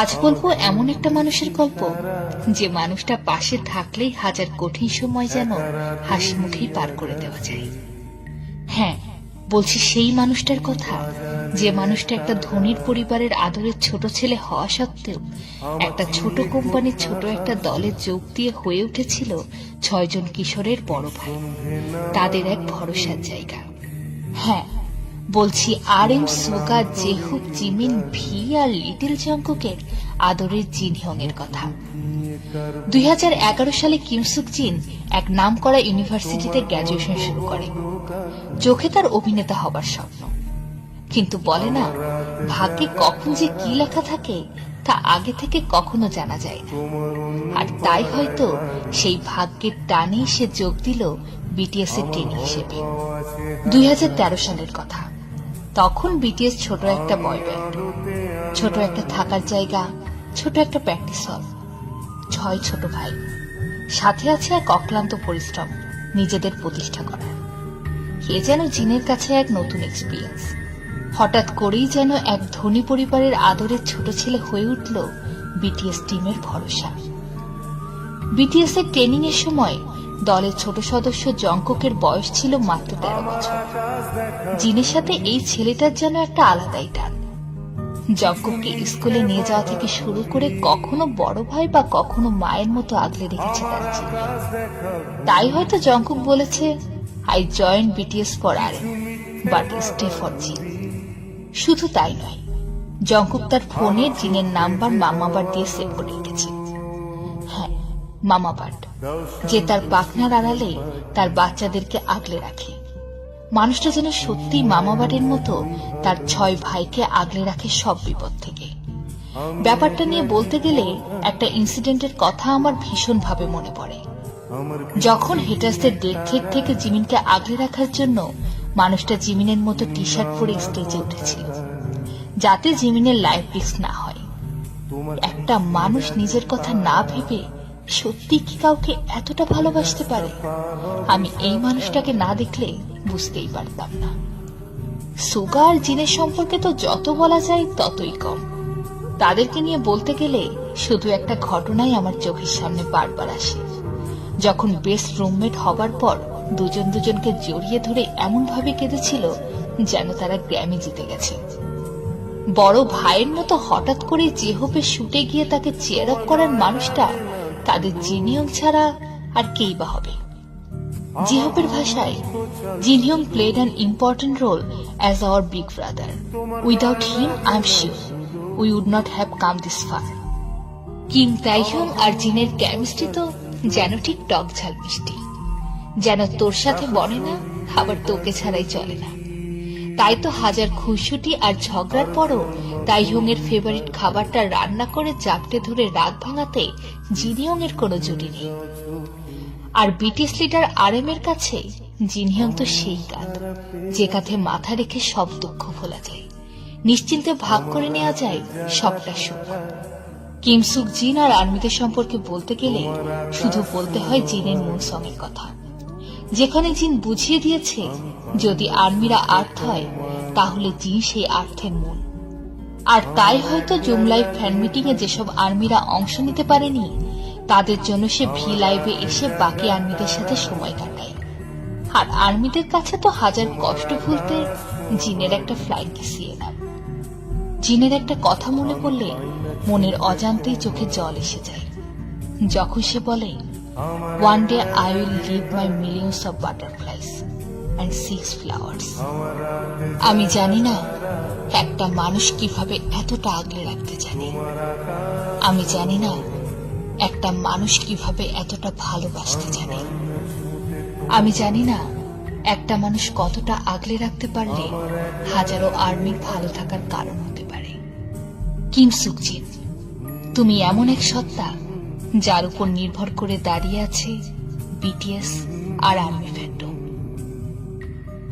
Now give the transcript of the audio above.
আজ বলবো এমন একটা মানুষের গল্প, যে মানুষটা পাশে থাকলেই হাজার কঠিন সময় যেন হাসি মুখেই পার করে দেওয়া যায়। হ্যাঁ, বলছি সেই মানুষটার কথা, যে মানুষটা একটা ধনীর পরিবারের আদরের ছোট ছেলে হওয়া সত্ত্বেও একটা ছোট কোম্পানির ছোট একটা দলে যোগ দিয়ে হয়ে উঠেছিল 6 জন কিশোরের বড় ভাই, তাদের এক ভরসার জায়গা। হ্যাঁ, বলছি RM সোগা, জেহুক, জিমিন, ভি আর লিটল জংকুকের আদরের জিন হিয়ং এর কথা। 2011 সালে কিম সুক জিন এক নামকরা ইউনিভার্সিটিতে গ্র্যাজুয়েশন শুরু করে। চোখে তার অভিনেতা হবার স্বপ্ন, কিন্তু বলে না, ভাগ্যে কখন যে কি লেখা থাকে তা আগে থেকে কখনো জানা যায় না। আর তাই হয়তো সেই ভাগ্যের টানেই সে যোগ দিল বিটিএস এর ট্রেনি হিসেবে। 2013 সালের কথা। তখন বিটিএস ছোট একটা বয় ব্যান্ড, ছোট একটা থাকার জায়গা, ছোট একটা প্র্যাকটিস হল, 6 ছোট ভাই, সাথে আছে এক অক্লান্ত পরিশ্রম নিজেদের প্রতিষ্ঠা করার। এ যেন জিনের কাছে এক নতুন এক্সপিরিয়েন্স। হঠাৎ করেই যেন এক ধনী পরিবারের আদরের ছোট ছেলে হয়ে উঠল বিটিএস টিমের ভরসা। বিটিএস এর ট্রেনিং এর সময় দলের ছোট সদস্য জংকুকের বয়স ছিল মাত্র 13 বছর। জিনের সাথে এই ছেলেটার যেন একটা আলাদাই টান। জংকুককে স্কুলে নিয়ে যাওয়া থেকে শুরু করে কখনো বড় ভাই বা কখনো মায়ের মতো আগলে রেখেছে তার জিন। তাই হয়তো জংকুক বলেছে, I join BTS for RM but stay for জিন। শুধু তাই নয়, জংকুক তার ফোনে জিনের নাম্বার মামাবার দিয়ে সেভ করে রেখেছে। হ্যাঁ, মামাবাট, যে তার পাখনার আড়ালে তার বাচ্চাদেরকে আগলে রাখে। মানুষটা যেন সত্যি মামাবাটের মতো তার 6 ভাইকে আগলে রাখে সব বিপদ থেকে। ব্যাপারটা নিয়ে বলতে গেলে একটা ইনসিডেন্টের কথা আমার ভীষণ ভাবে মনে পড়ে। যখন হেটার্সদের ডেট থেকে জিমিনকে আগলে রাখার জন্য মানুষটা জিমিনের মতো টি শার্ট পরে স্টেজে উঠেছিল, যাতে জিমিনের লাইফ রিস্ক না হয়। একটা মানুষ নিজের কথা না ভেবে সত্যি কি কাউকে এতটা ভালোবাসতে পারে? আমি এই মানুষটাকে না দেখলে বুঝতেই পারতাম না। সোগা আর জিনের সম্পর্কে তো যত বলা যায় ততই কম। তাদেরকে নিয়ে বলতে গেলে শুধু একটা ঘটনাই আমার চোখের সামনে বারবার আসে। যখন বেস্ট রুমমেট হবার পর দুজন দুজনকে জড়িয়ে ধরে এমন ভাবে কেঁদেছিল যেন তারা গ্র্যামি জিতে গেছে। বড় ভাইয়ের মতো হঠাৎ করে জেহোপে শুটে গিয়ে তাকে চেয়ার আপ করার মানুষটা তাদের জিন হিয়ং ছাড়া আর কেই বা হবে। জেহোপের ভাষায়, জিন হিয়ং played an important role as our big brother. Without him, I'm sure we would not have come this far. Kim Taehyung আর জিনের কেমিস্ট্রি তো যেন ঠিক টক ঝাল মিষ্টি, যেন তোর সাথে বনে না, আবার তোকে ছাড়াই চলে না। তাই তো হাজার খুনসুটি আর ঝগড়ার পরও তাইহিয়ং এর ফেভারিট খাবারটা রান্না করে জাপটে ধরে রাত ভাঙাতে জিনিয়ং এর কোনো জুটি নেই। আর বিটিএস লিডার RM এর কাছে জিনহিয়ং তো সেই কাঁধ, যে কাঁধে মাথা রেখে সব দুঃখ ভোলা যায়, নিশ্চিন্তে ভাগ করে নেওয়া যায় সবটা সুখ। কিম সুক জিন আর আর্মিদের সম্পর্কে বলতে গেলে শুধু বলতে হয় জিনের মূল সঙ্গের কথা, যেখানে জিন বুঝিয়ে দিয়েছে যদি আর্মিরা আর্থ হয় তাহলে জিন সেই আর্থের মূল। আর তাই হয়তো জুম লাইভ ফ্যান মিটিং এ যেসব আর্মিরা অংশ নিতে পারেনি তাদের জন্য সে ভি লাইভে এসে বাকি আর্মিদের সাথে সময় কাটায়। আর আর্মিদের কাছে তো হাজার কষ্ট ভুলতে জিনের একটা ফ্লাইট কিসিয়ে না। জিনের একটা কথা মনে পড়লে মনের অজান্তেই চোখে জল এসে যায়, যখন সে বলে, one day I will live my millions of butterflies and 6 flowers. আমি জানি না একটা মানুষ কিভাবে এতটা আগলে রাখতে জানে। আমি জানি না একটা মানুষ কিভাবে এতটা ভালোবাসতে জানে। আমি জানি না একটা মানুষ কতটা আগলে রাখতে পারলে হাজারো আর্মির ভালো থাকার কারণ হতে পারে। কিম সুক জিন, তুমি এমন এক সত্তা যার উপর নির্ভর করে দাঁড়িয়ে আছে বিটিএস আর আর্মি।